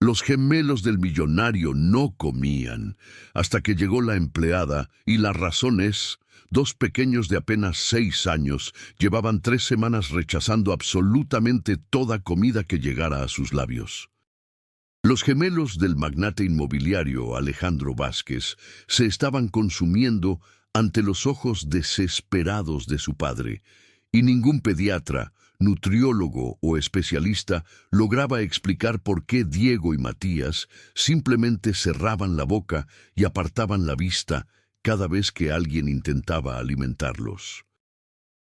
Los gemelos del millonario no comían, hasta que llegó la empleada, y la razón es, dos pequeños de apenas 6 años llevaban 3 semanas rechazando absolutamente toda comida que llegara a sus labios. Los gemelos del magnate inmobiliario Alejandro Vázquez se estaban consumiendo ante los ojos desesperados de su padre, y ningún pediatra, nutriólogo o especialista lograba explicar por qué Diego y Matías simplemente cerraban la boca y apartaban la vista cada vez que alguien intentaba alimentarlos.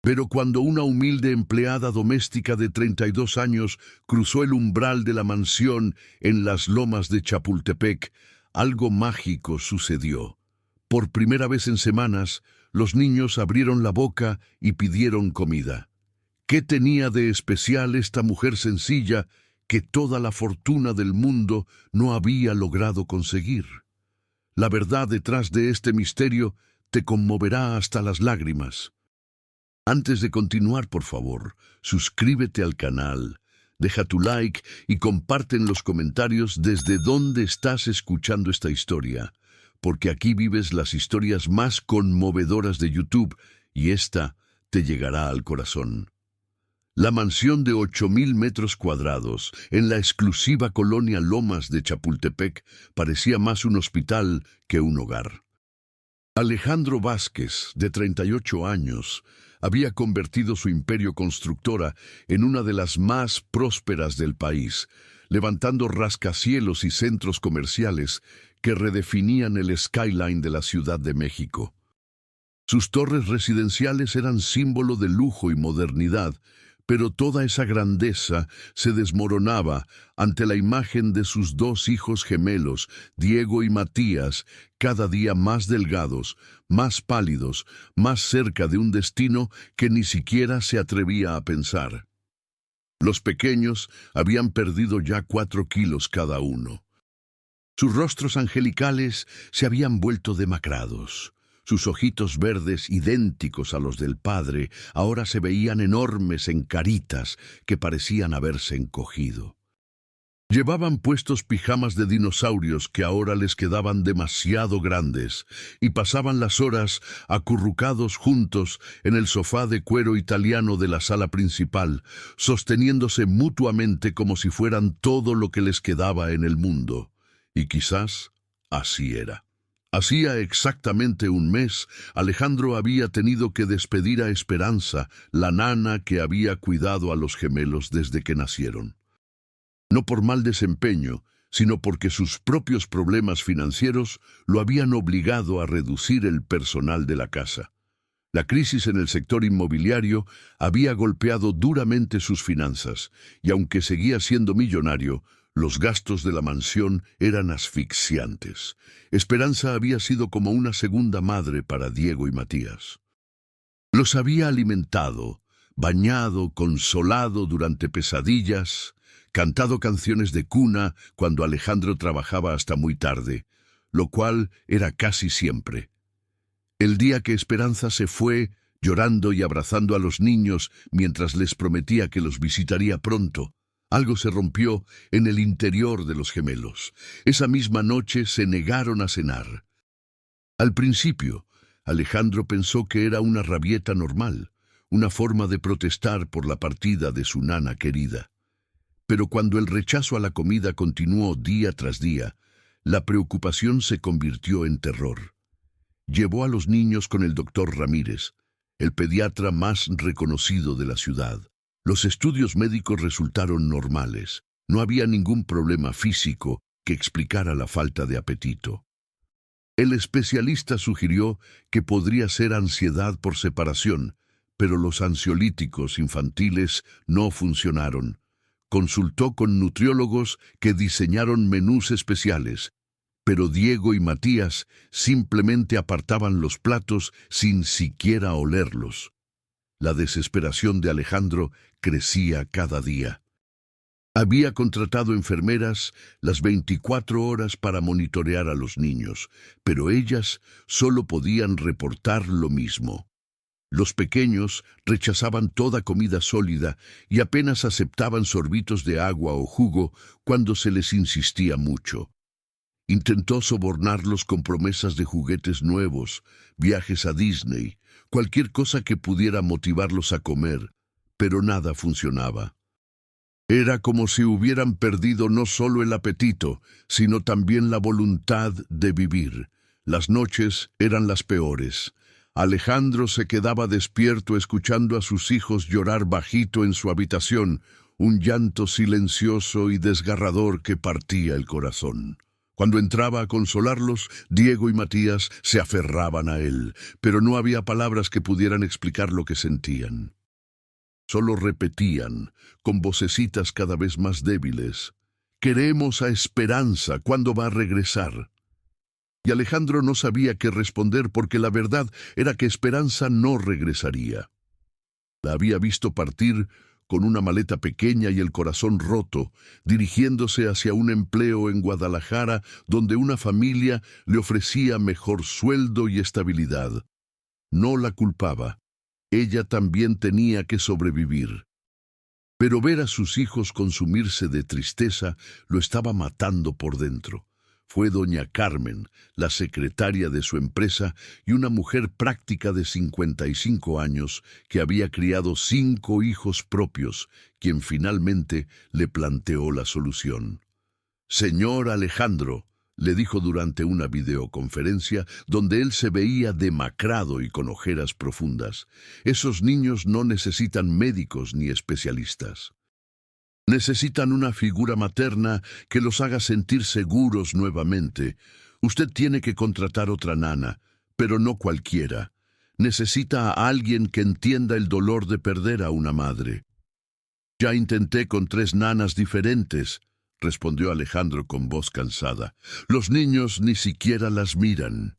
Pero cuando una humilde empleada doméstica de 32 años cruzó el umbral de la mansión en las lomas de Chapultepec, algo mágico sucedió. Por primera vez en semanas, los niños abrieron la boca y pidieron comida. ¿Qué tenía de especial esta mujer sencilla que toda la fortuna del mundo no había logrado conseguir? La verdad detrás de este misterio te conmoverá hasta las lágrimas. Antes de continuar, por favor, suscríbete al canal, deja tu like y comparte en los comentarios desde dónde estás escuchando esta historia, porque aquí vives las historias más conmovedoras de YouTube y esta te llegará al corazón. La mansión de 8,000 metros cuadrados en la exclusiva colonia Lomas de Chapultepec parecía más un hospital que un hogar. Alejandro Vázquez, de 38 años, había convertido su imperio constructora en una de las más prósperas del país, levantando rascacielos y centros comerciales que redefinían el skyline de la Ciudad de México. Sus torres residenciales eran símbolo de lujo y modernidad, pero toda esa grandeza se desmoronaba ante la imagen de sus 2 hijos gemelos, Diego y Matías, cada día más delgados, más pálidos, más cerca de un destino que ni siquiera se atrevía a pensar. Los pequeños habían perdido ya 4 kilos cada uno. Sus rostros angelicales se habían vuelto demacrados. Sus ojitos verdes, idénticos a los del padre, ahora se veían enormes en caritas que parecían haberse encogido. Llevaban puestos pijamas de dinosaurios que ahora les quedaban demasiado grandes y pasaban las horas acurrucados juntos en el sofá de cuero italiano de la sala principal, sosteniéndose mutuamente como si fueran todo lo que les quedaba en el mundo. Y quizás así era. Hacía exactamente un mes, Alejandro había tenido que despedir a Esperanza, la nana que había cuidado a los gemelos desde que nacieron. No por mal desempeño, sino porque sus propios problemas financieros lo habían obligado a reducir el personal de la casa. La crisis en el sector inmobiliario había golpeado duramente sus finanzas, y aunque seguía siendo millonario, los gastos de la mansión eran asfixiantes. Esperanza había sido como una segunda madre para Diego y Matías. Los había alimentado, bañado, consolado durante pesadillas, cantado canciones de cuna cuando Alejandro trabajaba hasta muy tarde, lo cual era casi siempre. El día que Esperanza se fue, llorando y abrazando a los niños mientras les prometía que los visitaría pronto, algo se rompió en el interior de los gemelos. Esa misma noche se negaron a cenar. Al principio, Alejandro pensó que era una rabieta normal, una forma de protestar por la partida de su nana querida. Pero cuando el rechazo a la comida continuó día tras día, la preocupación se convirtió en terror. Llevó a los niños con el doctor Ramírez, el pediatra más reconocido de la ciudad. Los estudios médicos resultaron normales. No había ningún problema físico que explicara la falta de apetito. El especialista sugirió que podría ser ansiedad por separación, pero los ansiolíticos infantiles no funcionaron. Consultó con nutriólogos que diseñaron menús especiales, pero Diego y Matías simplemente apartaban los platos sin siquiera olerlos. La desesperación de Alejandro crecía cada día. Había contratado enfermeras las 24 horas para monitorear a los niños, pero ellas solo podían reportar lo mismo. Los pequeños rechazaban toda comida sólida y apenas aceptaban sorbitos de agua o jugo cuando se les insistía mucho. Intentó sobornarlos con promesas de juguetes nuevos, viajes a Disney, cualquier cosa que pudiera motivarlos a comer, pero nada funcionaba. Era como si hubieran perdido no solo el apetito, sino también la voluntad de vivir. Las noches eran las peores. Alejandro se quedaba despierto escuchando a sus hijos llorar bajito en su habitación, un llanto silencioso y desgarrador que partía el corazón. Cuando entraba a consolarlos, Diego y Matías se aferraban a él, pero no había palabras que pudieran explicar lo que sentían. Solo repetían, con vocecitas cada vez más débiles, «Queremos a Esperanza, ¿cuándo va a regresar?». Y Alejandro no sabía qué responder porque la verdad era que Esperanza no regresaría. La había visto partir con una maleta pequeña y el corazón roto, dirigiéndose hacia un empleo en Guadalajara donde una familia le ofrecía mejor sueldo y estabilidad. No la culpaba. Ella también tenía que sobrevivir. Pero ver a sus hijos consumirse de tristeza lo estaba matando por dentro. Fue doña Carmen, la secretaria de su empresa y una mujer práctica de 55 años que había criado 5 hijos propios, quien finalmente le planteó la solución. «Señor Alejandro», le dijo durante una videoconferencia donde él se veía demacrado y con ojeras profundas, «esos niños no necesitan médicos ni especialistas. Necesitan una figura materna que los haga sentir seguros nuevamente. Usted tiene que contratar otra nana, pero no cualquiera. Necesita a alguien que entienda el dolor de perder a una madre». «Ya intenté con 3 nanas diferentes», respondió Alejandro con voz cansada. «Los niños ni siquiera las miran.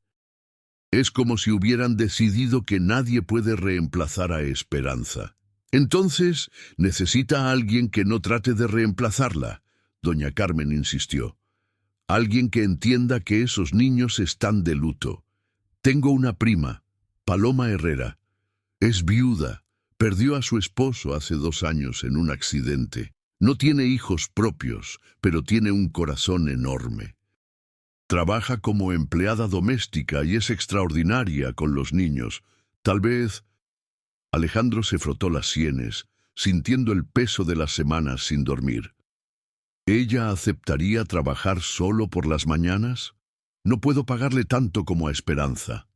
Es como si hubieran decidido que nadie puede reemplazar a Esperanza. Entonces, necesita a alguien que no trate de reemplazarla», doña Carmen insistió. «Alguien que entienda que esos niños están de luto. Tengo una prima, Paloma Herrera. Es viuda, perdió a su esposo hace 2 años en un accidente. No tiene hijos propios, pero tiene un corazón enorme. Trabaja como empleada doméstica y es extraordinaria con los niños. Tal vez...». Alejandro se frotó las sienes, sintiendo el peso de las semanas sin dormir. ¿Ella aceptaría trabajar solo por las mañanas? No puedo pagarle tanto como a Esperanza.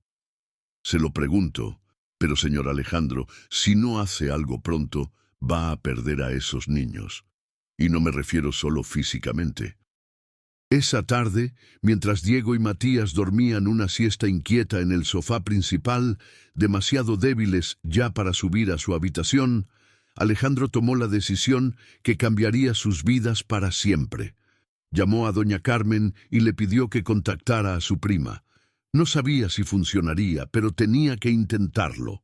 Se lo pregunto, pero señor Alejandro, si no hace algo pronto, va a perder a esos niños. Y no me refiero solo físicamente. Esa tarde, mientras Diego y Matías dormían una siesta inquieta en el sofá principal, demasiado débiles ya para subir a su habitación, Alejandro tomó la decisión que cambiaría sus vidas para siempre. Llamó a doña Carmen y le pidió que contactara a su prima. No sabía si funcionaría, pero tenía que intentarlo.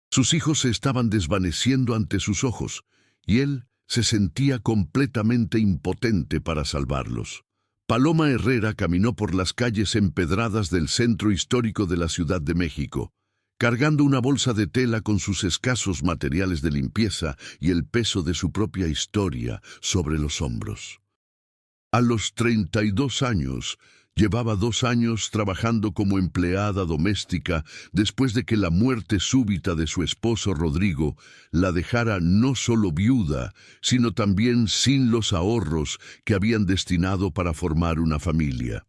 Sus hijos se estaban desvaneciendo ante sus ojos, y él se sentía completamente impotente para salvarlos. Paloma Herrera caminó por las calles empedradas del centro histórico de la Ciudad de México, cargando una bolsa de tela con sus escasos materiales de limpieza y el peso de su propia historia sobre los hombros. A los 32 años, llevaba 2 años trabajando como empleada doméstica después de que la muerte súbita de su esposo Rodrigo la dejara no solo viuda, sino también sin los ahorros que habían destinado para formar una familia.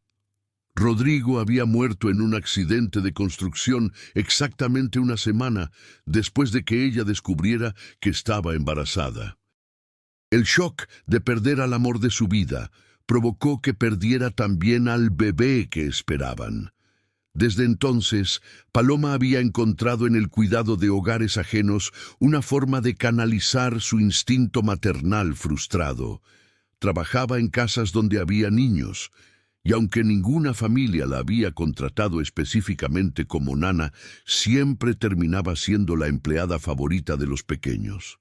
Rodrigo había muerto en un accidente de construcción exactamente una semana después de que ella descubriera que estaba embarazada. El shock de perder al amor de su vida provocó que perdiera también al bebé que esperaban. Desde entonces, Paloma había encontrado en el cuidado de hogares ajenos una forma de canalizar su instinto maternal frustrado. Trabajaba en casas donde había niños, y aunque ninguna familia la había contratado específicamente como nana, siempre terminaba siendo la empleada favorita de los pequeños.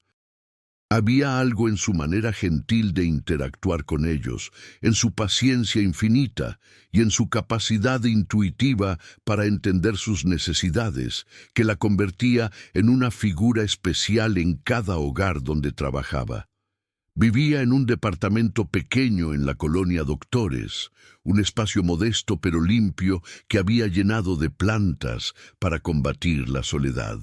Había algo en su manera gentil de interactuar con ellos, en su paciencia infinita y en su capacidad intuitiva para entender sus necesidades, que la convertía en una figura especial en cada hogar donde trabajaba. Vivía en un departamento pequeño en la colonia Doctores, un espacio modesto pero limpio que había llenado de plantas para combatir la soledad.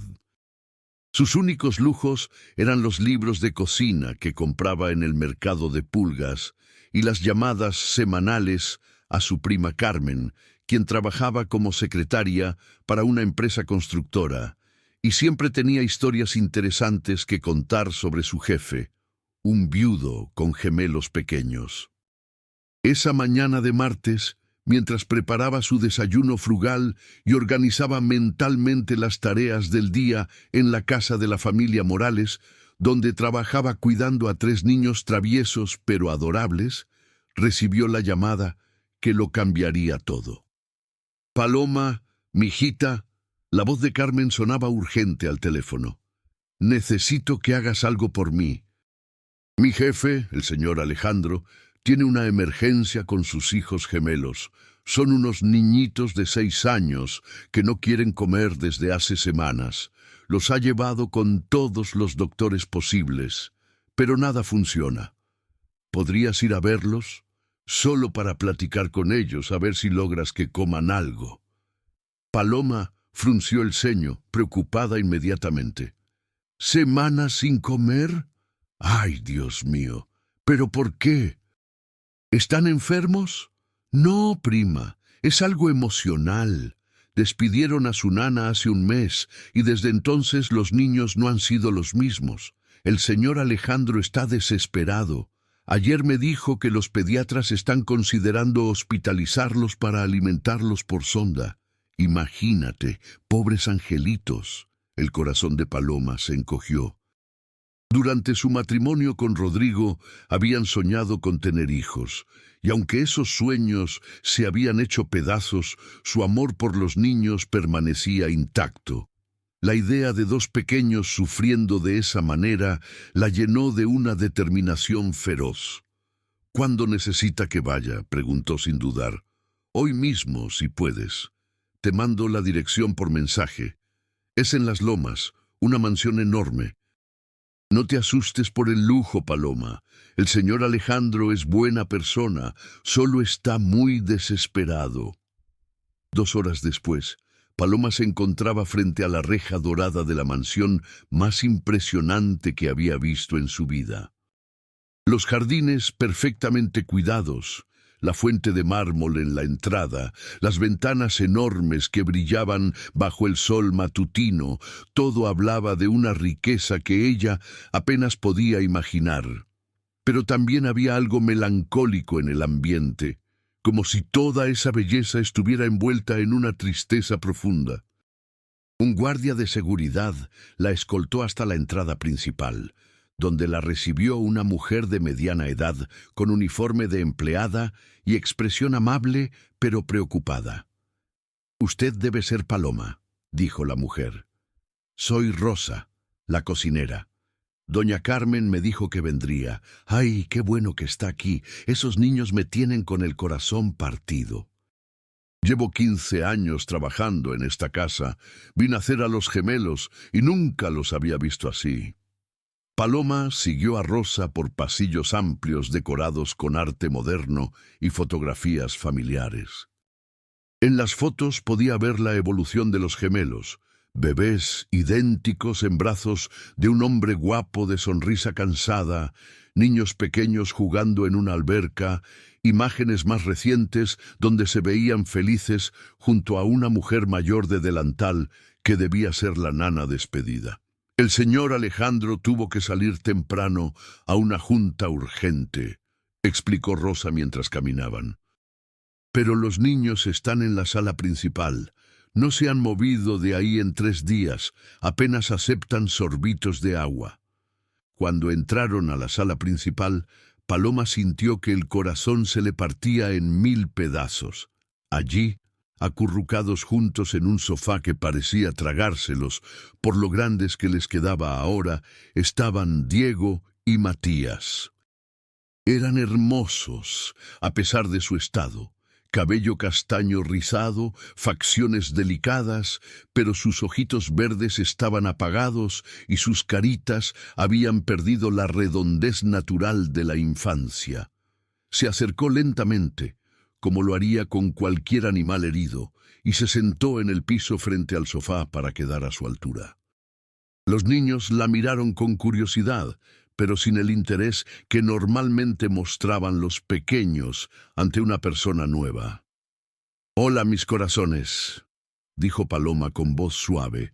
Sus únicos lujos eran los libros de cocina que compraba en el mercado de pulgas y las llamadas semanales a su prima Carmen, quien trabajaba como secretaria para una empresa constructora, y siempre tenía historias interesantes que contar sobre su jefe, un viudo con gemelos pequeños. Esa mañana de martes, mientras preparaba su desayuno frugal y organizaba mentalmente las tareas del día en la casa de la familia Morales, donde trabajaba cuidando a 3 niños traviesos pero adorables, recibió la llamada que lo cambiaría todo. «Paloma, mijita», la voz de Carmen sonaba urgente al teléfono. «Necesito que hagas algo por mí. Mi jefe, el señor Alejandro, tiene una emergencia con sus hijos gemelos. Son unos niñitos de 6 años que no quieren comer desde hace semanas. Los ha llevado con todos los doctores posibles, pero nada funciona. ¿Podrías ir a verlos? Solo para platicar con ellos, a ver si logras que coman algo». Paloma frunció el ceño, preocupada inmediatamente. «¿Semanas sin comer? ¡Ay, Dios mío! ¿Pero por qué? ¿Están enfermos?» «No, prima, es algo emocional. Despidieron a su nana hace un mes y desde entonces los niños no han sido los mismos. El señor Alejandro está desesperado. Ayer me dijo que los pediatras están considerando hospitalizarlos para alimentarlos por sonda. Imagínate, pobres angelitos». El corazón de Paloma se encogió. Durante su matrimonio con Rodrigo habían soñado con tener hijos, y aunque esos sueños se habían hecho pedazos, su amor por los niños permanecía intacto. La idea de 2 pequeños sufriendo de esa manera la llenó de una determinación feroz. «¿Cuándo necesita que vaya?», preguntó sin dudar. «Hoy mismo, si puedes. Te mando la dirección por mensaje. Es en Las Lomas, una mansión enorme. No te asustes por el lujo, Paloma. El señor Alejandro es buena persona, solo está muy desesperado». 2 horas después, Paloma se encontraba frente a la reja dorada de la mansión más impresionante que había visto en su vida. Los jardines perfectamente cuidados, la fuente de mármol en la entrada, las ventanas enormes que brillaban bajo el sol matutino, todo hablaba de una riqueza que ella apenas podía imaginar. Pero también había algo melancólico en el ambiente, como si toda esa belleza estuviera envuelta en una tristeza profunda. Un guardia de seguridad la escoltó hasta la entrada principal, donde la recibió una mujer de mediana edad, con uniforme de empleada y expresión amable pero preocupada. «Usted debe ser Paloma», dijo la mujer. «Soy Rosa, la cocinera. Doña Carmen me dijo que vendría. ¡Ay, qué bueno que está aquí! Esos niños me tienen con el corazón partido. Llevo 15 años trabajando en esta casa. Vi nacer a los gemelos y nunca los había visto así». Paloma siguió a Rosa por pasillos amplios decorados con arte moderno y fotografías familiares. En las fotos podía ver la evolución de los gemelos, bebés idénticos en brazos de un hombre guapo de sonrisa cansada, niños pequeños jugando en una alberca, imágenes más recientes donde se veían felices junto a una mujer mayor de delantal que debía ser la nana despedida. «El señor Alejandro tuvo que salir temprano a una junta urgente», explicó Rosa mientras caminaban. «Pero los niños están en la sala principal. No se han movido de ahí en 3 días, apenas aceptan sorbitos de agua». Cuando entraron a la sala principal, Paloma sintió que el corazón se le partía en 1000 pedazos. Allí, acurrucados juntos en un sofá que parecía tragárselos por lo grandes que les quedaba ahora, estaban Diego y Matías. Eran hermosos, a pesar de su estado. Cabello castaño rizado, facciones delicadas, pero sus ojitos verdes estaban apagados y sus caritas habían perdido la redondez natural de la infancia. Se acercó lentamente, como lo haría con cualquier animal herido, y se sentó en el piso frente al sofá para quedar a su altura. Los niños la miraron con curiosidad, pero sin el interés que normalmente mostraban los pequeños ante una persona nueva. «Hola, mis corazones», dijo Paloma con voz suave,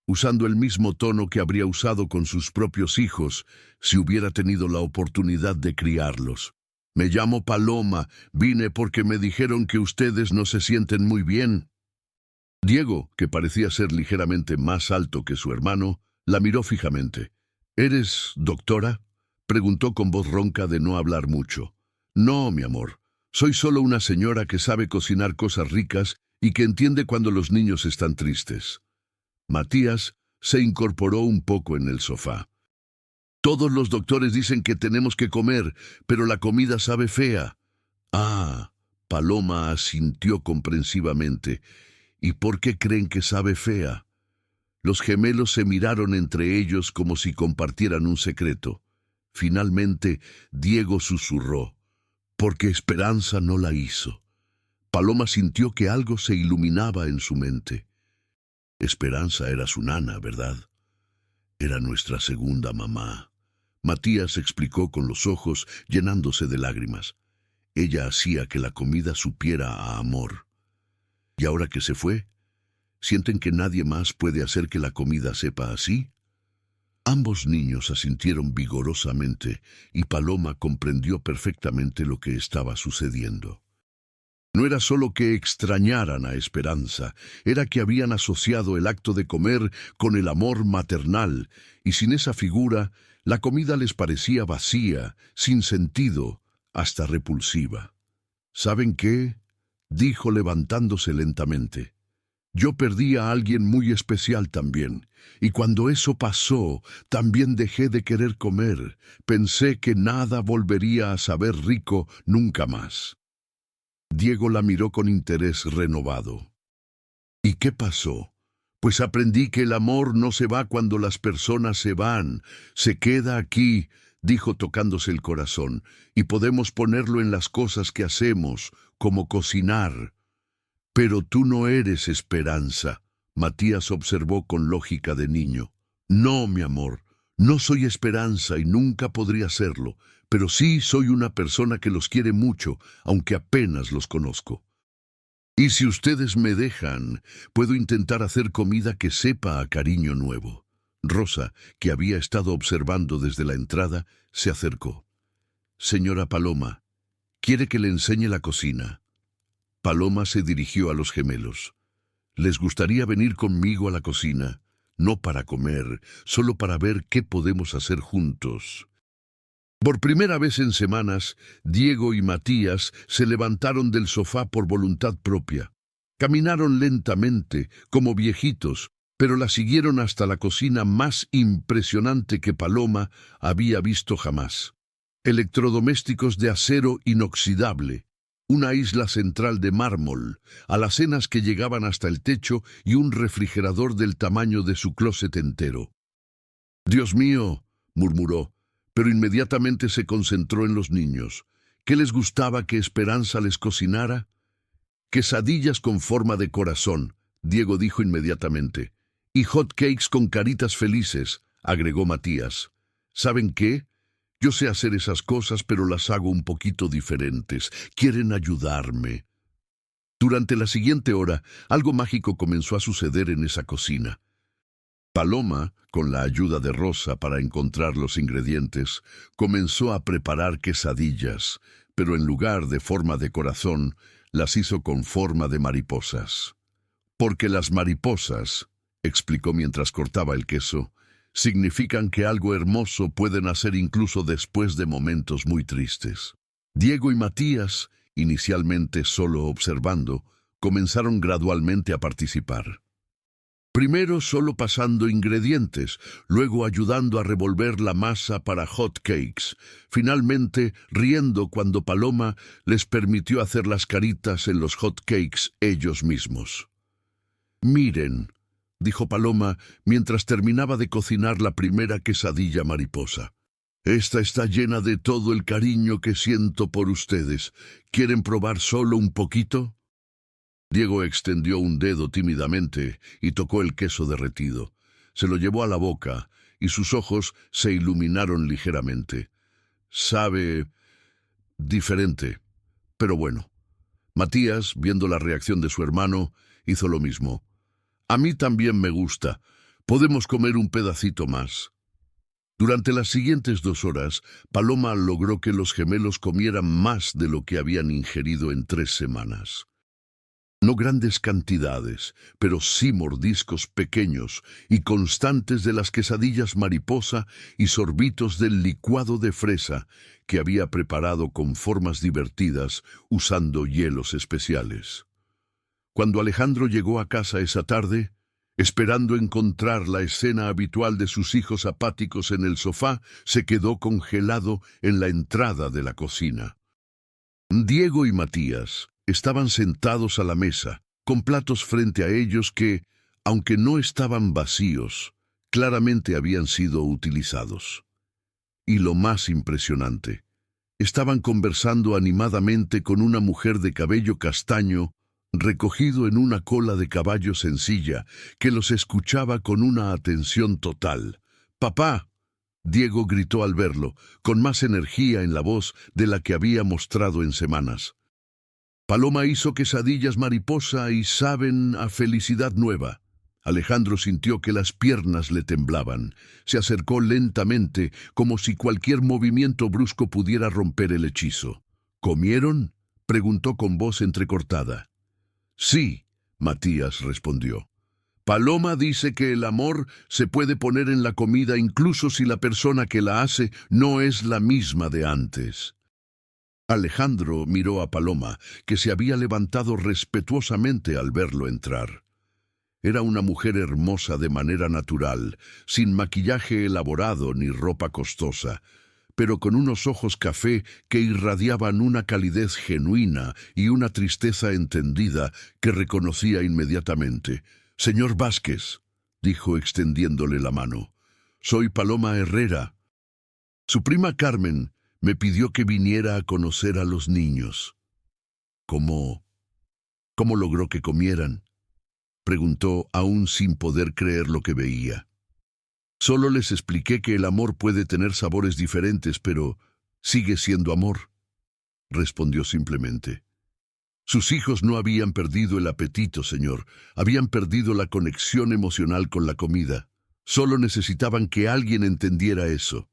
usando el mismo tono que habría usado con sus propios hijos si hubiera tenido la oportunidad de criarlos. «Me llamo Paloma, vine porque me dijeron que ustedes no se sienten muy bien». Diego, que parecía ser ligeramente más alto que su hermano, la miró fijamente. «¿Eres doctora?», preguntó con voz ronca de no hablar mucho. «No, mi amor. Soy solo una señora que sabe cocinar cosas ricas y que entiende cuando los niños están tristes». Matías se incorporó un poco en el sofá. «Todos los doctores dicen que tenemos que comer, pero la comida sabe fea». «Ah», Paloma asintió comprensivamente. «¿Y por qué creen que sabe fea?». Los gemelos se miraron entre ellos como si compartieran un secreto. Finalmente, Diego susurró: «Porque Esperanza no la hizo». Paloma sintió que algo se iluminaba en su mente. Esperanza era su nana, ¿verdad? Era nuestra segunda mamá. Matías explicó con los ojos llenándose de lágrimas. Ella hacía que la comida supiera a amor. ¿Y ahora que se fue? ¿Sienten que nadie más puede hacer que la comida sepa así? Ambos niños asintieron vigorosamente y Paloma comprendió perfectamente lo que estaba sucediendo. No era solo que extrañaran a Esperanza, era que habían asociado el acto de comer con el amor maternal, y sin esa figura, la comida les parecía vacía, sin sentido, hasta repulsiva. «¿Saben qué?», dijo levantándose lentamente. «Yo perdí a alguien muy especial también, y cuando eso pasó, también dejé de querer comer. Pensé que nada volvería a saber rico nunca más». Diego la miró con interés renovado. «¿Y qué pasó?». «Pues aprendí que el amor no se va cuando las personas se van, se queda aquí», dijo tocándose el corazón, «y podemos ponerlo en las cosas que hacemos, como cocinar». «Pero tú no eres Esperanza», Matías observó con lógica de niño. «No, mi amor, no soy Esperanza y nunca podría serlo, pero sí soy una persona que los quiere mucho, aunque apenas los conozco. Y si ustedes me dejan, puedo intentar hacer comida que sepa a cariño nuevo». Rosa, que había estado observando desde la entrada, se acercó. «Señora Paloma, ¿quiere que le enseñe la cocina?». Paloma se dirigió a los gemelos. «Les gustaría venir conmigo a la cocina, no para comer, solo para ver qué podemos hacer juntos». Por primera vez en semanas, Diego y Matías se levantaron del sofá por voluntad propia. Caminaron lentamente, como viejitos, pero la siguieron hasta la cocina más impresionante que Paloma había visto jamás. Electrodomésticos de acero inoxidable, una isla central de mármol, alacenas que llegaban hasta el techo y un refrigerador del tamaño de su closet entero. «Dios mío», murmuró, pero inmediatamente se concentró en los niños. ¿Qué les gustaba que Esperanza les cocinara? «Quesadillas con forma de corazón», Diego dijo inmediatamente. «Y hot cakes con caritas felices», agregó Matías. «¿Saben qué? Yo sé hacer esas cosas, pero las hago un poquito diferentes. ¿Quieren ayudarme?». Durante la siguiente hora, algo mágico comenzó a suceder en esa cocina. Paloma, con la ayuda de Rosa para encontrar los ingredientes, comenzó a preparar quesadillas, pero en lugar de forma de corazón, las hizo con forma de mariposas. «Porque las mariposas», explicó mientras cortaba el queso, «significan que algo hermoso puede nacer incluso después de momentos muy tristes». Diego y Matías, inicialmente solo observando, comenzaron gradualmente a participar. Primero solo pasando ingredientes, luego ayudando a revolver la masa para hot cakes, finalmente riendo cuando Paloma les permitió hacer las caritas en los hot cakes ellos mismos. «Miren», dijo Paloma mientras terminaba de cocinar la primera quesadilla mariposa. «Esta está llena de todo el cariño que siento por ustedes. ¿Quieren probar solo un poquito?» Diego extendió un dedo tímidamente y tocó el queso derretido. Se lo llevó a la boca y sus ojos se iluminaron ligeramente. «Sabe diferente, pero bueno». Matías, viendo la reacción de su hermano, hizo lo mismo. «A mí también me gusta. Podemos comer un pedacito más». Durante las siguientes 2 horas, Paloma logró que los gemelos comieran más de lo que habían ingerido en 3 semanas. No grandes cantidades, pero sí mordiscos pequeños y constantes de las quesadillas mariposa y sorbitos del licuado de fresa que había preparado con formas divertidas usando hielos especiales. Cuando Alejandro llegó a casa esa tarde, esperando encontrar la escena habitual de sus hijos apáticos en el sofá, se quedó congelado en la entrada de la cocina. Diego y Matías estaban sentados a la mesa, con platos frente a ellos que, aunque no estaban vacíos, claramente habían sido utilizados. Y lo más impresionante, estaban conversando animadamente con una mujer de cabello castaño, recogido en una cola de caballo sencilla, que los escuchaba con una atención total. «¡Papá!», Diego gritó al verlo, con más energía en la voz de la que había mostrado en semanas. Paloma hizo quesadillas mariposa y saben a felicidad nueva. Alejandro sintió que las piernas le temblaban. Se acercó lentamente, como si cualquier movimiento brusco pudiera romper el hechizo. «¿Comieron?», preguntó con voz entrecortada. «Sí», Matías respondió. «Paloma dice que el amor se puede poner en la comida incluso si la persona que la hace no es la misma de antes». Alejandro miró a Paloma, que se había levantado respetuosamente al verlo entrar. Era una mujer hermosa de manera natural, sin maquillaje elaborado ni ropa costosa, pero con unos ojos café que irradiaban una calidez genuina y una tristeza entendida que reconocía inmediatamente. «Señor Vázquez», dijo extendiéndole la mano, «soy Paloma Herrera. Su prima Carmen me pidió que viniera a conocer a los niños». «¿Cómo logró que comieran?», preguntó, aún sin poder creer lo que veía. «Solo les expliqué que el amor puede tener sabores diferentes, pero sigue siendo amor», respondió simplemente. «Sus hijos no habían perdido el apetito, señor. Habían perdido la conexión emocional con la comida. Solo necesitaban que alguien entendiera eso».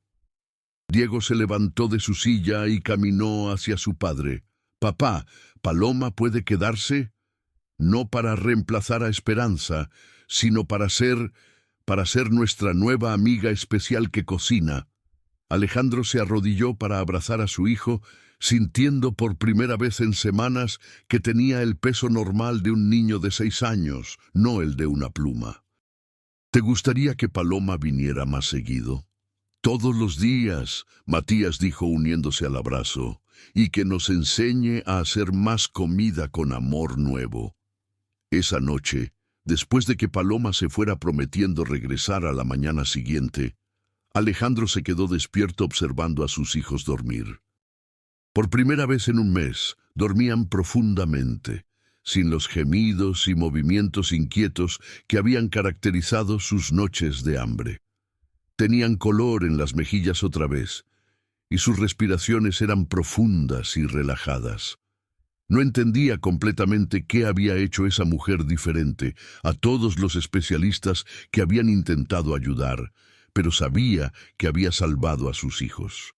Diego se levantó de su silla y caminó hacia su padre. «Papá, ¿Paloma puede quedarse? No para reemplazar a Esperanza, sino para ser nuestra nueva amiga especial que cocina». Alejandro se arrodilló para abrazar a su hijo, sintiendo por primera vez en semanas que tenía el peso normal de un niño de 6 años, no el de una pluma. «¿Te gustaría que Paloma viniera más seguido?» «Todos los días», Matías dijo uniéndose al abrazo, «y que nos enseñe a hacer más comida con amor nuevo». Esa noche, después de que Paloma se fuera prometiendo regresar a la mañana siguiente, Alejandro se quedó despierto observando a sus hijos dormir. Por primera vez en un mes, dormían profundamente, sin los gemidos y movimientos inquietos que habían caracterizado sus noches de hambre. Tenían color en las mejillas otra vez, y sus respiraciones eran profundas y relajadas. No entendía completamente qué había hecho esa mujer diferente a todos los especialistas que habían intentado ayudar, pero sabía que había salvado a sus hijos.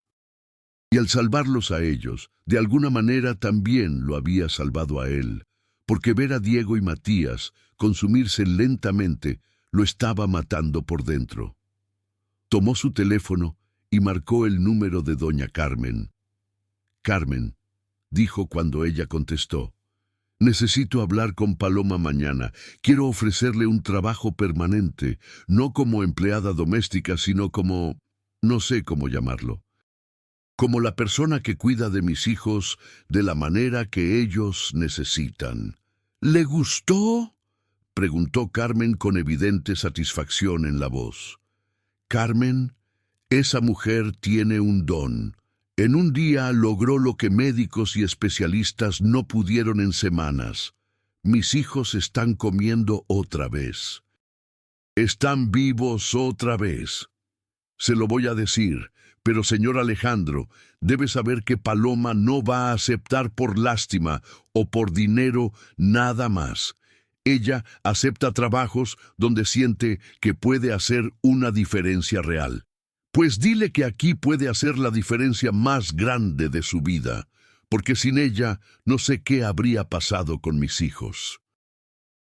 Y al salvarlos a ellos, de alguna manera también lo había salvado a él, porque ver a Diego y Matías consumirse lentamente lo estaba matando por dentro. Tomó su teléfono y marcó el número de doña Carmen. «Carmen», dijo cuando ella contestó, Necesito hablar con Paloma mañana. Quiero ofrecerle un trabajo permanente, no como empleada doméstica, sino como, no sé cómo llamarlo, como la persona que cuida de mis hijos de la manera que ellos necesitan. ¿Le gustó?, preguntó Carmen con evidente satisfacción en la voz. Carmen, esa mujer tiene un don. En un día logró lo que médicos y especialistas no pudieron en semanas. Mis hijos están comiendo otra vez. Están vivos otra vez. Se lo voy a decir, pero señor Alejandro, debe saber que Paloma no va a aceptar por lástima o por dinero nada más. Ella acepta trabajos donde siente que puede hacer una diferencia real. Pues dile que aquí puede hacer la diferencia más grande de su vida, porque sin ella no sé qué habría pasado con mis hijos.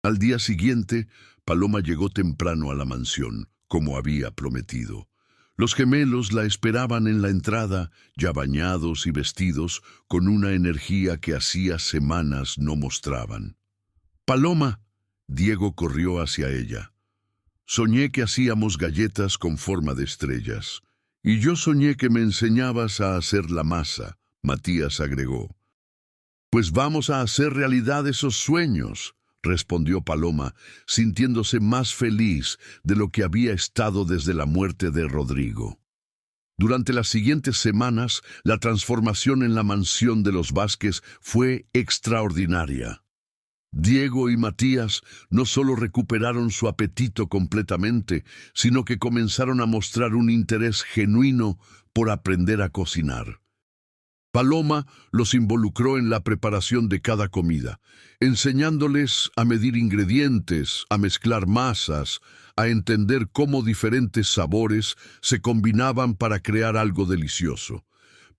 Al día siguiente, Paloma llegó temprano a la mansión, como había prometido. Los gemelos la esperaban en la entrada, ya bañados y vestidos, con una energía que hacía semanas no mostraban. «Paloma», Diego corrió hacia ella. «Soñé que hacíamos galletas con forma de estrellas. Y yo soñé que me enseñabas a hacer la masa», Matías agregó. «Pues vamos a hacer realidad esos sueños», respondió Paloma, sintiéndose más feliz de lo que había estado desde la muerte de Rodrigo. Durante las siguientes semanas, la transformación en la mansión de los Vázquez fue extraordinaria. Diego y Matías no solo recuperaron su apetito completamente, sino que comenzaron a mostrar un interés genuino por aprender a cocinar. Paloma los involucró en la preparación de cada comida, enseñándoles a medir ingredientes, a mezclar masas, a entender cómo diferentes sabores se combinaban para crear algo delicioso.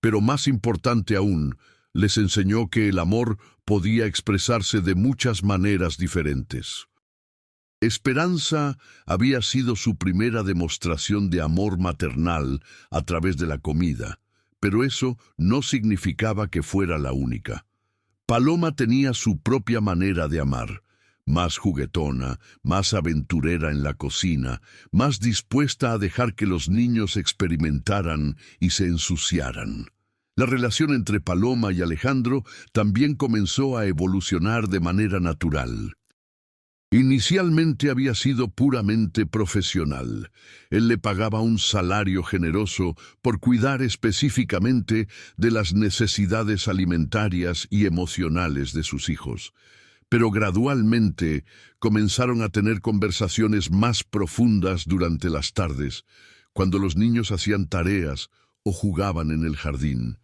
Pero más importante aún, les enseñó que el amor podía expresarse de muchas maneras diferentes. Esperanza había sido su primera demostración de amor maternal a través de la comida, pero eso no significaba que fuera la única. Paloma tenía su propia manera de amar, más juguetona, más aventurera en la cocina, más dispuesta a dejar que los niños experimentaran y se ensuciaran. La relación entre Paloma y Alejandro también comenzó a evolucionar de manera natural. Inicialmente había sido puramente profesional. Él le pagaba un salario generoso por cuidar específicamente de las necesidades alimentarias y emocionales de sus hijos. Pero gradualmente comenzaron a tener conversaciones más profundas durante las tardes, cuando los niños hacían tareas o jugaban en el jardín.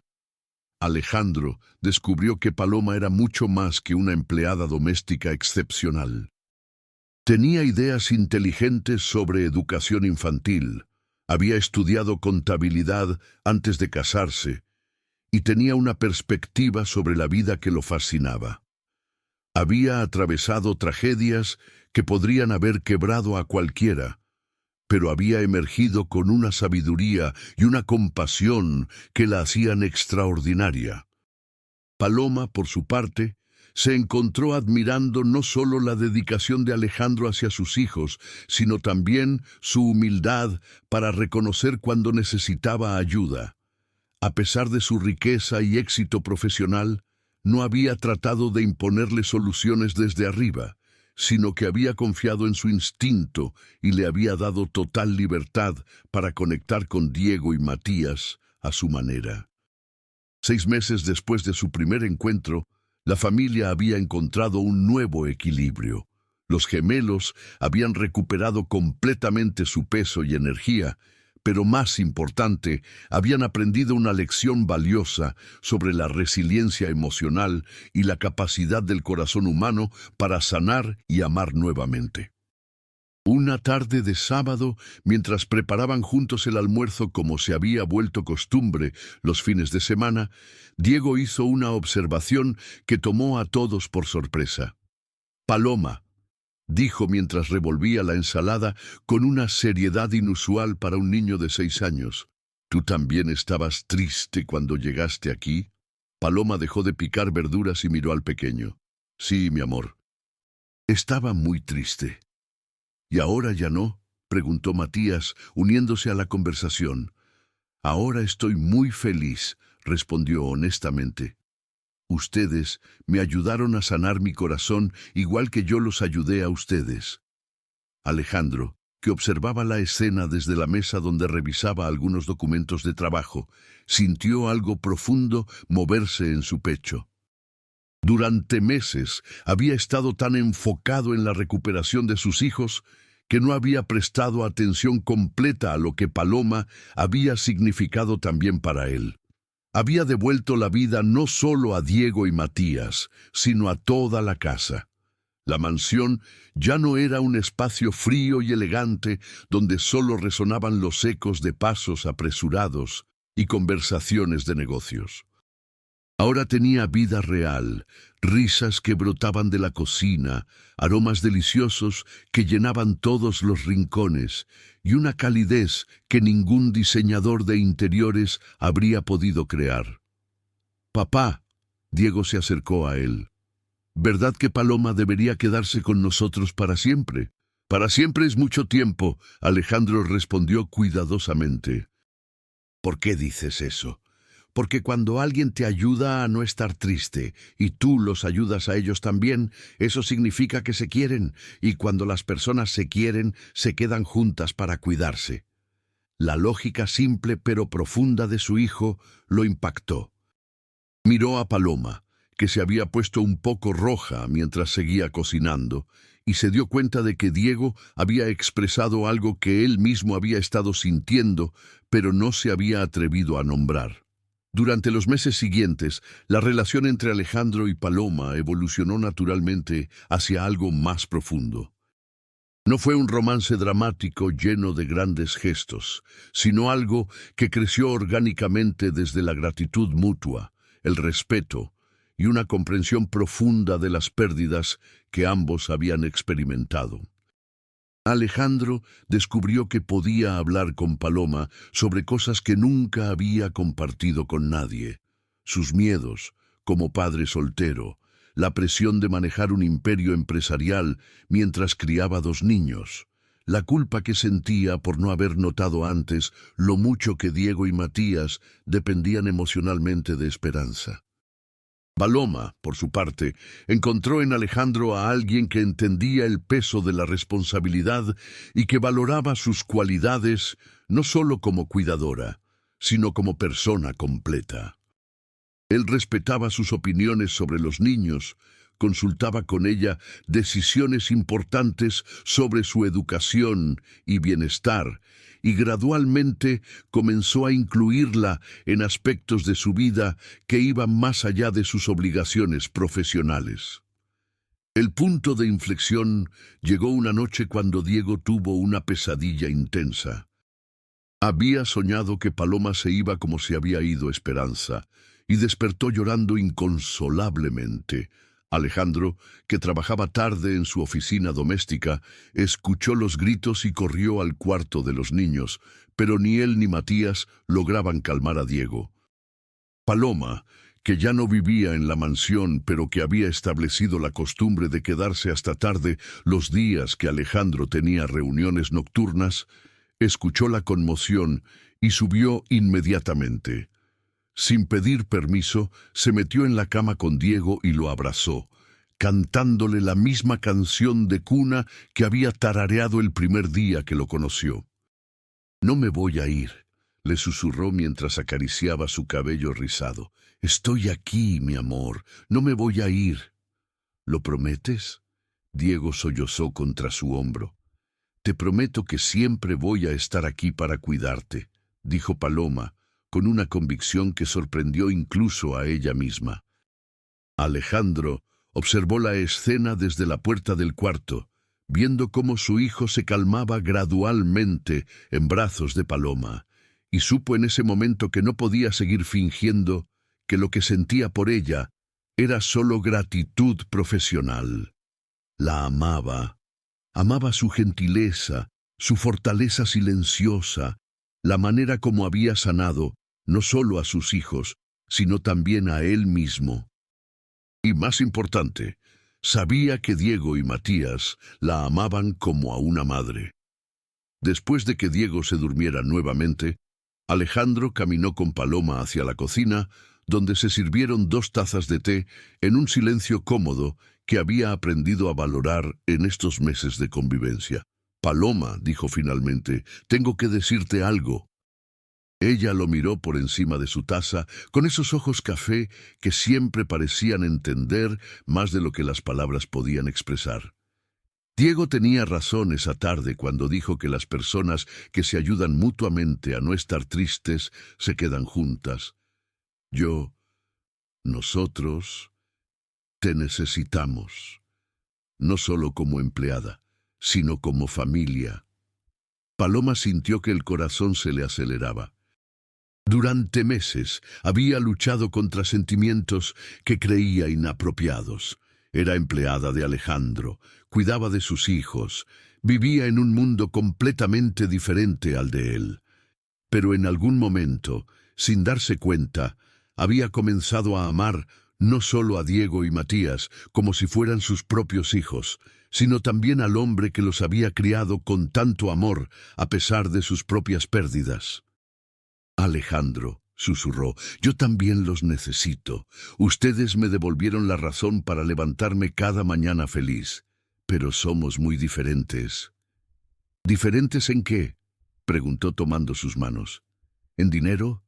Alejandro descubrió que Paloma era mucho más que una empleada doméstica excepcional. Tenía ideas inteligentes sobre educación infantil, había estudiado contabilidad antes de casarse y tenía una perspectiva sobre la vida que lo fascinaba. Había atravesado tragedias que podrían haber quebrado a cualquiera, pero había emergido con una sabiduría y una compasión que la hacían extraordinaria. Paloma, por su parte, se encontró admirando no solo la dedicación de Alejandro hacia sus hijos, sino también su humildad para reconocer cuando necesitaba ayuda. A pesar de su riqueza y éxito profesional, no había tratado de imponerle soluciones desde arriba, sino que había confiado en su instinto y le había dado total libertad para conectar con Diego y Matías a su manera. 6 meses después de su primer encuentro, la familia había encontrado un nuevo equilibrio. Los gemelos habían recuperado completamente su peso y energía, pero más importante, habían aprendido una lección valiosa sobre la resiliencia emocional y la capacidad del corazón humano para sanar y amar nuevamente. Una tarde de sábado, mientras preparaban juntos el almuerzo como se había vuelto costumbre los fines de semana, Diego hizo una observación que tomó a todos por sorpresa. «Paloma», dijo mientras revolvía la ensalada con una seriedad inusual para un niño de 6 años. «¿Tú también estabas triste cuando llegaste aquí?» Paloma dejó de picar verduras y miró al pequeño. Sí, mi amor. Estaba muy triste. ¿Y ahora ya no?, preguntó Matías, uniéndose a la conversación. Ahora estoy muy feliz, respondió honestamente. Ustedes me ayudaron a sanar mi corazón igual que yo los ayudé a ustedes. Alejandro, que observaba la escena desde la mesa donde revisaba algunos documentos de trabajo, sintió algo profundo moverse en su pecho. Durante meses había estado tan enfocado en la recuperación de sus hijos que no había prestado atención completa a lo que Paloma había significado también para él. Había devuelto la vida no solo a Diego y Matías, sino a toda la casa. La mansión ya no era un espacio frío y elegante donde solo resonaban los ecos de pasos apresurados y conversaciones de negocios. Ahora tenía vida real, risas que brotaban de la cocina, aromas deliciosos que llenaban todos los rincones y una calidez que ningún diseñador de interiores habría podido crear. «Papá», Diego se acercó a él, «¿verdad que Paloma debería quedarse con nosotros para siempre?» «Para siempre es mucho tiempo», Alejandro respondió cuidadosamente. «¿Por qué dices eso?» «Porque cuando alguien te ayuda a no estar triste y tú los ayudas a ellos también, eso significa que se quieren, y cuando las personas se quieren, se quedan juntas para cuidarse». La lógica simple pero profunda de su hijo lo impactó. Miró a Paloma, que se había puesto un poco roja mientras seguía cocinando, y se dio cuenta de que Diego había expresado algo que él mismo había estado sintiendo, pero no se había atrevido a nombrar. Durante los meses siguientes, la relación entre Alejandro y Paloma evolucionó naturalmente hacia algo más profundo. No fue un romance dramático lleno de grandes gestos, sino algo que creció orgánicamente desde la gratitud mutua, el respeto y una comprensión profunda de las pérdidas que ambos habían experimentado. Alejandro descubrió que podía hablar con Paloma sobre cosas que nunca había compartido con nadie: sus miedos, como padre soltero, la presión de manejar un imperio empresarial mientras criaba 2 niños, la culpa que sentía por no haber notado antes lo mucho que Diego y Matías dependían emocionalmente de Esperanza. Paloma, por su parte, encontró en Alejandro a alguien que entendía el peso de la responsabilidad y que valoraba sus cualidades no solo como cuidadora, sino como persona completa. Él respetaba sus opiniones sobre los niños, consultaba con ella decisiones importantes sobre su educación y bienestar, y gradualmente comenzó a incluirla en aspectos de su vida que iban más allá de sus obligaciones profesionales. El punto de inflexión llegó una noche cuando Diego tuvo una pesadilla intensa. Había soñado que Paloma se iba como se había ido Esperanza, y despertó llorando inconsolablemente. Alejandro, que trabajaba tarde en su oficina doméstica, escuchó los gritos y corrió al cuarto de los niños, pero ni él ni Matías lograban calmar a Diego. Paloma, que ya no vivía en la mansión, pero que había establecido la costumbre de quedarse hasta tarde los días que Alejandro tenía reuniones nocturnas, escuchó la conmoción y subió inmediatamente. Sin pedir permiso, se metió en la cama con Diego y lo abrazó, cantándole la misma canción de cuna que había tarareado el primer día que lo conoció. «No me voy a ir», le susurró mientras acariciaba su cabello rizado. «Estoy aquí, mi amor, no me voy a ir». «¿Lo prometes?», Diego sollozó contra su hombro. «Te prometo que siempre voy a estar aquí para cuidarte», dijo Paloma, con una convicción que sorprendió incluso a ella misma. Alejandro observó la escena desde la puerta del cuarto, viendo cómo su hijo se calmaba gradualmente en brazos de Paloma, y supo en ese momento que no podía seguir fingiendo que lo que sentía por ella era solo gratitud profesional. La amaba. Amaba su gentileza, su fortaleza silenciosa, la manera como había sanado no solo a sus hijos, sino también a él mismo. Y más importante, Sabía que Diego y Matías la amaban como a una madre. Después de que Diego se durmiera nuevamente, Alejandro caminó con Paloma hacia la cocina, donde se sirvieron 2 tazas de té en un silencio cómodo que había aprendido a valorar en estos meses de convivencia. «Paloma», dijo finalmente, «tengo que decirte algo». Ella lo miró por encima de su taza, con esos ojos café que siempre parecían entender más de lo que las palabras podían expresar. Diego tenía razón esa tarde cuando dijo que las personas que se ayudan mutuamente a no estar tristes se quedan juntas. Nosotros, te necesitamos, no solo como empleada, sino como familia. Paloma sintió que el corazón se le aceleraba. Durante meses había luchado contra sentimientos que creía inapropiados. Era empleada de Alejandro, cuidaba de sus hijos, vivía en un mundo completamente diferente al de él. Pero en algún momento, sin darse cuenta, había comenzado a amar no solo a Diego y Matías como si fueran sus propios hijos, sino también al hombre que los había criado con tanto amor a pesar de sus propias pérdidas. «Alejandro», susurró, «yo también los necesito. Ustedes me devolvieron la razón para levantarme cada mañana feliz. Pero somos muy diferentes». «¿Diferentes en qué?», preguntó tomando sus manos. «¿En dinero?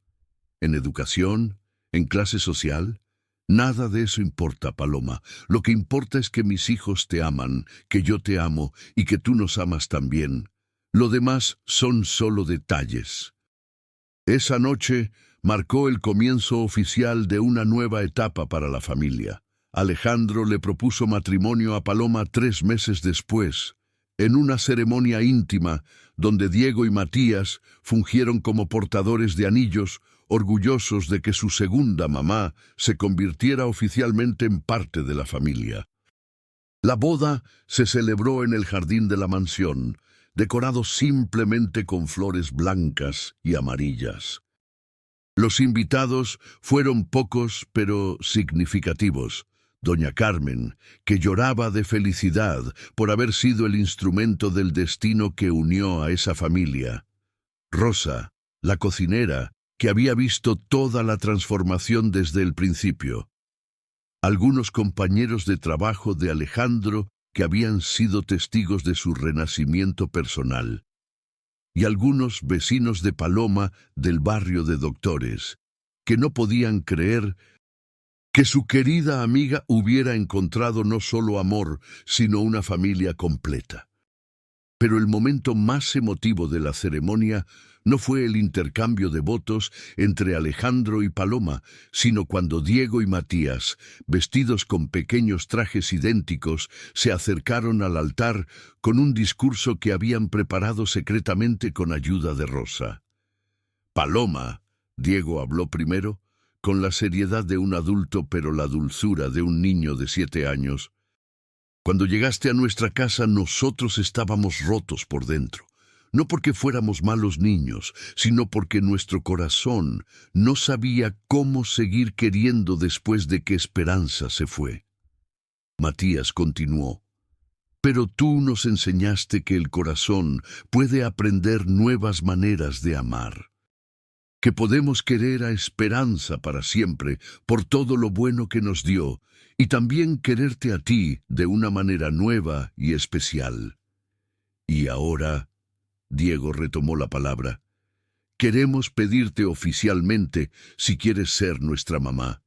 ¿En educación? ¿En clase social? Nada de eso importa, Paloma. Lo que importa es que mis hijos te aman, que yo te amo y que tú nos amas también. Lo demás son solo detalles». Esa noche marcó el comienzo oficial de una nueva etapa para la familia. Alejandro le propuso matrimonio a Paloma 3 meses después, en una ceremonia íntima donde Diego y Matías fungieron como portadores de anillos, orgullosos de que su segunda mamá se convirtiera oficialmente en parte de la familia. La boda se celebró en el jardín de la mansión, decorado simplemente con flores blancas y amarillas. Los invitados fueron pocos pero significativos. Doña Carmen, que lloraba de felicidad por haber sido el instrumento del destino que unió a esa familia. Rosa, la cocinera, que había visto toda la transformación desde el principio. Algunos compañeros de trabajo de Alejandro que habían sido testigos de su renacimiento personal, y algunos vecinos de Paloma del barrio de Doctores, que no podían creer que su querida amiga hubiera encontrado no solo amor, sino una familia completa. Pero el momento más emotivo de la ceremonia no fue el intercambio de votos entre Alejandro y Paloma, sino cuando Diego y Matías, vestidos con pequeños trajes idénticos, se acercaron al altar con un discurso que habían preparado secretamente con ayuda de Rosa. «Paloma», Diego habló primero, con la seriedad de un adulto pero la dulzura de un niño de 7 años. «Cuando llegaste a nuestra casa nosotros estábamos rotos por dentro. No porque fuéramos malos niños, sino porque nuestro corazón no sabía cómo seguir queriendo después de que Esperanza se fue». Matías continuó. «Pero tú nos enseñaste que el corazón puede aprender nuevas maneras de amar. Que podemos querer a Esperanza para siempre por todo lo bueno que nos dio, y también quererte a ti de una manera nueva y especial. Y ahora», Diego retomó la palabra, «queremos pedirte oficialmente si quieres ser nuestra mamá.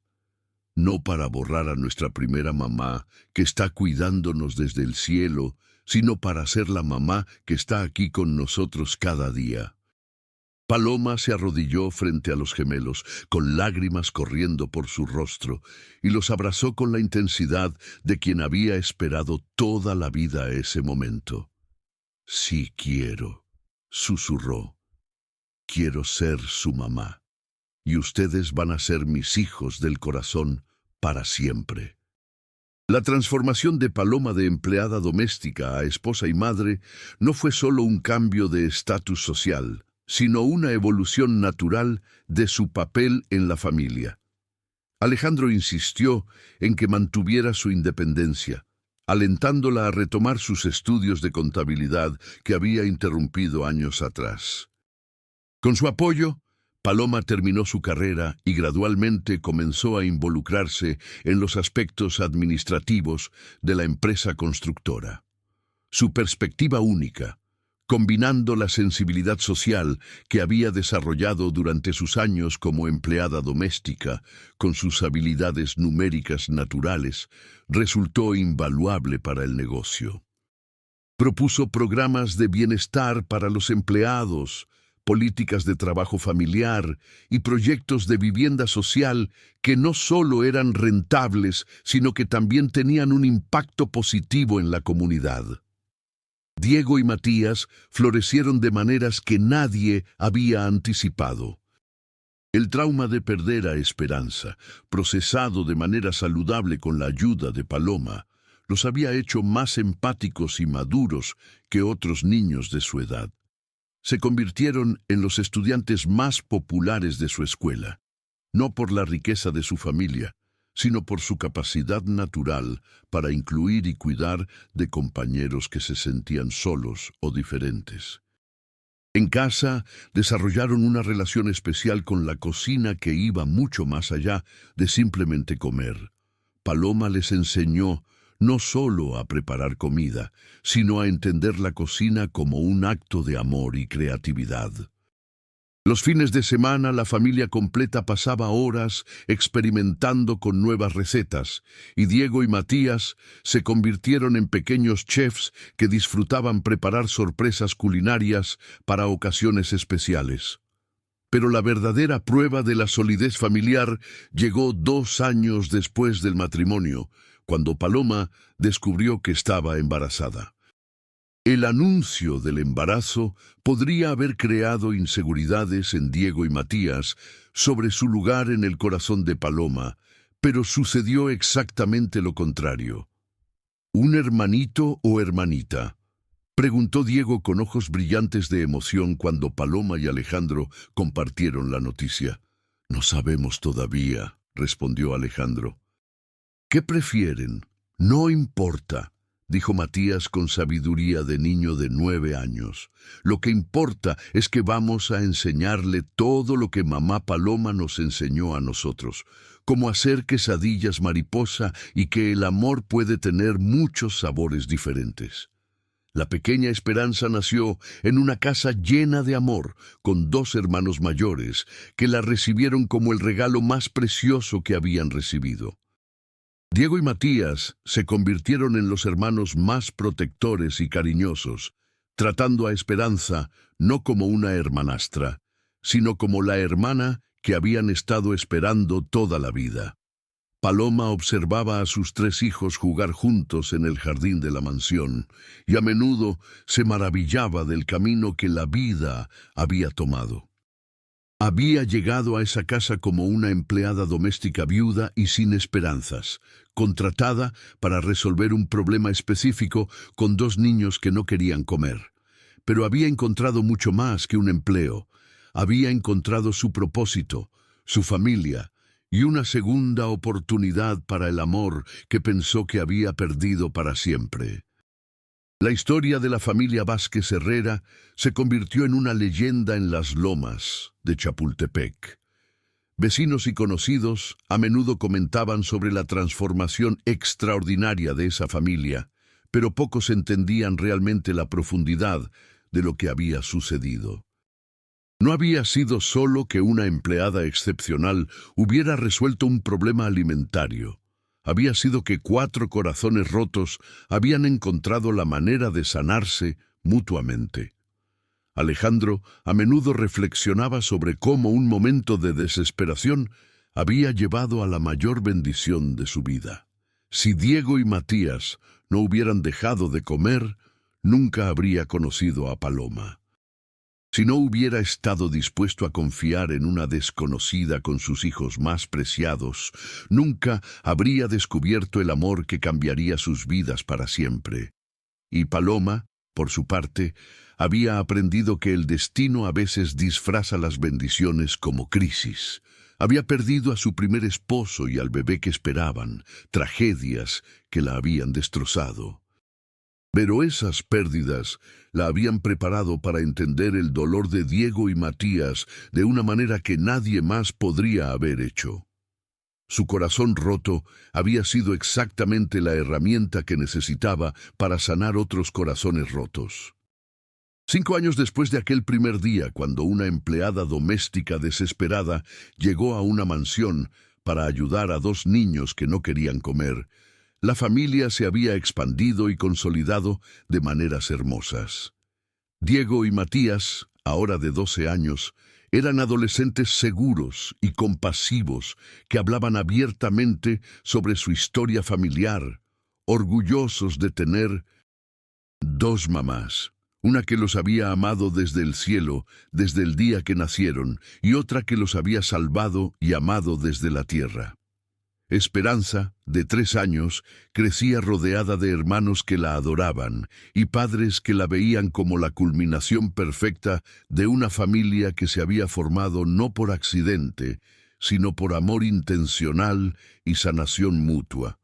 No para borrar a nuestra primera mamá, que está cuidándonos desde el cielo, sino para ser la mamá que está aquí con nosotros cada día». Paloma se arrodilló frente a los gemelos, con lágrimas corriendo por su rostro, y los abrazó con la intensidad de quien había esperado toda la vida ese momento. «Sí quiero», susurró. «Quiero ser su mamá, y ustedes van a ser mis hijos del corazón para siempre». La transformación de Paloma de empleada doméstica a esposa y madre no fue solo un cambio de estatus social, sino una evolución natural de su papel en la familia. Alejandro insistió en que mantuviera su independencia, alentándola a retomar sus estudios de contabilidad que había interrumpido años atrás. Con su apoyo, Paloma terminó su carrera y gradualmente comenzó a involucrarse en los aspectos administrativos de la empresa constructora. Su perspectiva única, combinando la sensibilidad social que había desarrollado durante sus años como empleada doméstica con sus habilidades numéricas naturales, resultó invaluable para el negocio. Propuso programas de bienestar para los empleados, políticas de trabajo familiar y proyectos de vivienda social que no solo eran rentables, sino que también tenían un impacto positivo en la comunidad. Diego y Matías florecieron de maneras que nadie había anticipado. El trauma de perder a Esperanza, procesado de manera saludable con la ayuda de Paloma, los había hecho más empáticos y maduros que otros niños de su edad. Se convirtieron en los estudiantes más populares de su escuela, no por la riqueza de su familia, sino por su capacidad natural para incluir y cuidar de compañeros que se sentían solos o diferentes. En casa, desarrollaron una relación especial con la cocina que iba mucho más allá de simplemente comer. Paloma les enseñó no solo a preparar comida, sino a entender la cocina como un acto de amor y creatividad. Los fines de semana la familia completa pasaba horas experimentando con nuevas recetas, y Diego y Matías se convirtieron en pequeños chefs que disfrutaban preparar sorpresas culinarias para ocasiones especiales. Pero la verdadera prueba de la solidez familiar llegó 2 años después del matrimonio, cuando Paloma descubrió que estaba embarazada. El anuncio del embarazo podría haber creado inseguridades en Diego y Matías sobre su lugar en el corazón de Paloma, pero sucedió exactamente lo contrario. ¿Un hermanito o hermanita?, preguntó Diego con ojos brillantes de emoción cuando Paloma y Alejandro compartieron la noticia. «No sabemos todavía», respondió Alejandro. «¿Qué prefieren? No importa», dijo Matías con sabiduría de niño de 9 años. «Lo que importa es que vamos a enseñarle todo lo que mamá Paloma nos enseñó a nosotros, cómo hacer quesadillas mariposa y que el amor puede tener muchos sabores diferentes». La pequeña Esperanza nació en una casa llena de amor, con 2 hermanos mayores, que la recibieron como el regalo más precioso que habían recibido. Diego y Matías se convirtieron en los hermanos más protectores y cariñosos, tratando a Esperanza no como una hermanastra, sino como la hermana que habían estado esperando toda la vida. Paloma observaba a sus 3 hijos jugar juntos en el jardín de la mansión, y a menudo se maravillaba del camino que la vida había tomado. Había llegado a esa casa como una empleada doméstica viuda y sin esperanzas, contratada para resolver un problema específico con 2 niños que no querían comer. Pero había encontrado mucho más que un empleo. Había encontrado su propósito, su familia, y una segunda oportunidad para el amor que pensó que había perdido para siempre. La historia de la familia Vázquez Herrera se convirtió en una leyenda en las lomas de Chapultepec. Vecinos y conocidos a menudo comentaban sobre la transformación extraordinaria de esa familia, pero pocos entendían realmente la profundidad de lo que había sucedido. No había sido solo que una empleada excepcional hubiera resuelto un problema alimentario. Había sido que 4 corazones rotos habían encontrado la manera de sanarse mutuamente. Alejandro a menudo reflexionaba sobre cómo un momento de desesperación había llevado a la mayor bendición de su vida. Si Diego y Matías no hubieran dejado de comer, nunca habría conocido a Paloma. Si no hubiera estado dispuesto a confiar en una desconocida con sus hijos más preciados, nunca habría descubierto el amor que cambiaría sus vidas para siempre. Y Paloma, por su parte, había aprendido que el destino a veces disfraza las bendiciones como crisis. Había perdido a su primer esposo y al bebé que esperaban, tragedias que la habían destrozado. Pero esas pérdidas la habían preparado para entender el dolor de Diego y Matías de una manera que nadie más podría haber hecho. Su corazón roto había sido exactamente la herramienta que necesitaba para sanar otros corazones rotos. 5 años después de aquel primer día, cuando una empleada doméstica desesperada llegó a una mansión para ayudar a 2 niños que no querían comer, la familia se había expandido y consolidado de maneras hermosas. Diego y Matías, ahora de 12 años, eran adolescentes seguros y compasivos que hablaban abiertamente sobre su historia familiar, orgullosos de tener 2 mamás. Una que los había amado desde el cielo, desde el día que nacieron, y otra que los había salvado y amado desde la tierra. Esperanza, de 3 años, crecía rodeada de hermanos que la adoraban y padres que la veían como la culminación perfecta de una familia que se había formado no por accidente, sino por amor intencional y sanación mutua.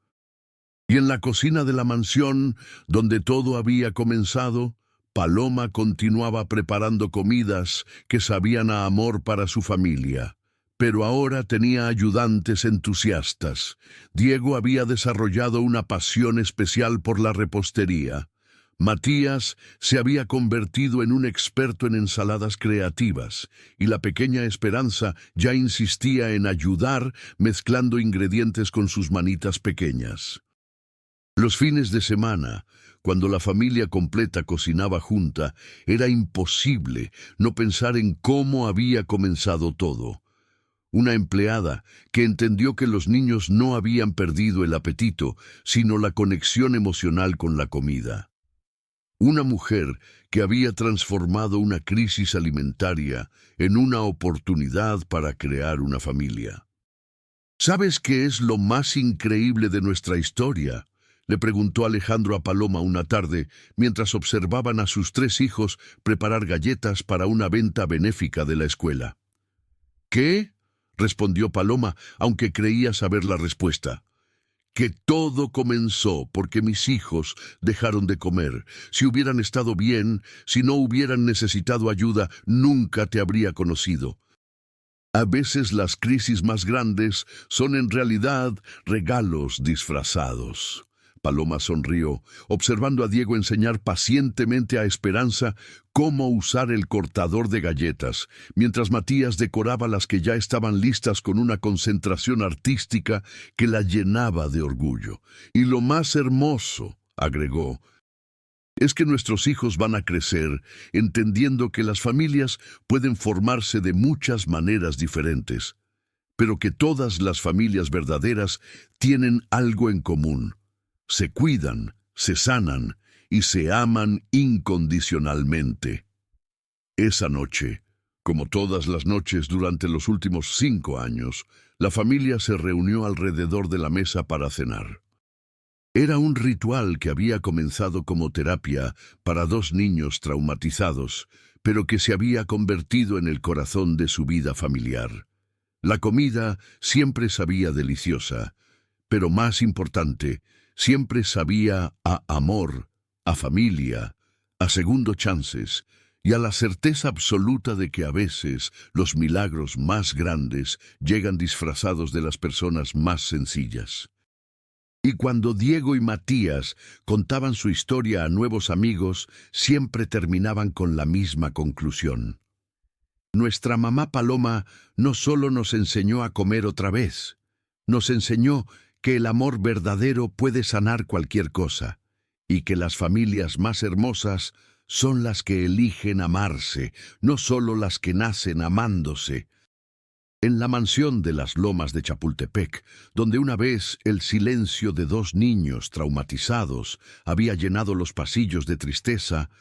Y en la cocina de la mansión, donde todo había comenzado, Paloma continuaba preparando comidas que sabían a amor para su familia. Pero ahora tenía ayudantes entusiastas. Diego había desarrollado una pasión especial por la repostería. Matías se había convertido en un experto en ensaladas creativas, y la pequeña Esperanza ya insistía en ayudar mezclando ingredientes con sus manitas pequeñas. Los fines de semana, cuando la familia completa cocinaba junta, era imposible no pensar en cómo había comenzado todo. Una empleada que entendió que los niños no habían perdido el apetito, sino la conexión emocional con la comida. Una mujer que había transformado una crisis alimentaria en una oportunidad para crear una familia. ¿Sabes qué es lo más increíble de nuestra historia?, le preguntó Alejandro a Paloma una tarde, mientras observaban a sus 3 hijos preparar galletas para una venta benéfica de la escuela. ¿Qué?, respondió Paloma, aunque creía saber la respuesta. Que todo comenzó porque mis hijos dejaron de comer. Si hubieran estado bien, si no hubieran necesitado ayuda, nunca te habría conocido. A veces las crisis más grandes son en realidad regalos disfrazados. Paloma sonrió, observando a Diego enseñar pacientemente a Esperanza cómo usar el cortador de galletas, mientras Matías decoraba las que ya estaban listas con una concentración artística que la llenaba de orgullo. Y lo más hermoso, agregó, es que nuestros hijos van a crecer entendiendo que las familias pueden formarse de muchas maneras diferentes, pero que todas las familias verdaderas tienen algo en común. Se cuidan, se sanan y se aman incondicionalmente. Esa noche, como todas las noches durante los últimos 5 años, la familia se reunió alrededor de la mesa para cenar. Era un ritual que había comenzado como terapia para 2 niños traumatizados, pero que se había convertido en el corazón de su vida familiar. La comida siempre sabía deliciosa, pero más importante, siempre sabía a amor, a familia, a segundo chances y a la certeza absoluta de que a veces los milagros más grandes llegan disfrazados de las personas más sencillas. Y cuando Diego y Matías contaban su historia a nuevos amigos, siempre terminaban con la misma conclusión. Nuestra mamá Paloma no solo nos enseñó a comer otra vez, nos enseñó que el amor verdadero puede sanar cualquier cosa, y que las familias más hermosas son las que eligen amarse, no solo las que nacen amándose. En la mansión de las Lomas de Chapultepec, donde una vez el silencio de 2 niños traumatizados había llenado los pasillos de tristeza,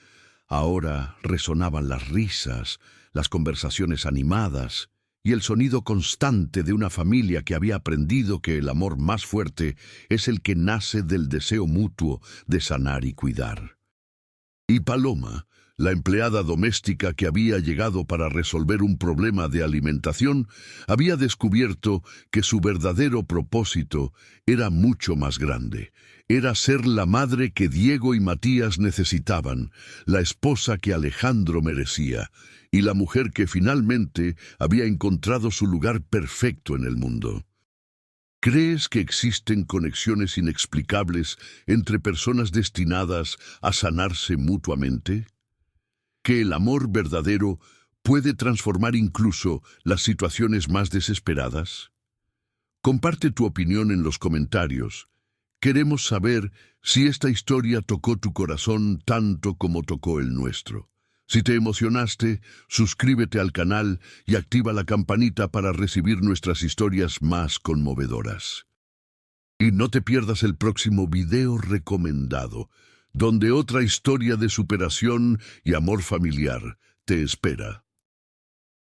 ahora resonaban las risas, las conversaciones animadas y el sonido constante de una familia que había aprendido que el amor más fuerte es el que nace del deseo mutuo de sanar y cuidar. Y Paloma, La empleada doméstica que había llegado para resolver un problema de alimentación había descubierto que su verdadero propósito era mucho más grande. Era ser la madre que Diego y Matías necesitaban, la esposa que Alejandro merecía, y la mujer que finalmente había encontrado su lugar perfecto en el mundo. ¿Crees que existen conexiones inexplicables entre personas destinadas a sanarse mutuamente? ¿Que el amor verdadero puede transformar incluso las situaciones más desesperadas? Comparte tu opinión en los comentarios. Queremos saber si esta historia tocó tu corazón tanto como tocó el nuestro. Si te emocionaste, suscríbete al canal y activa la campanita para recibir nuestras historias más conmovedoras. Y no te pierdas el próximo video recomendado, donde otra historia de superación y amor familiar te espera.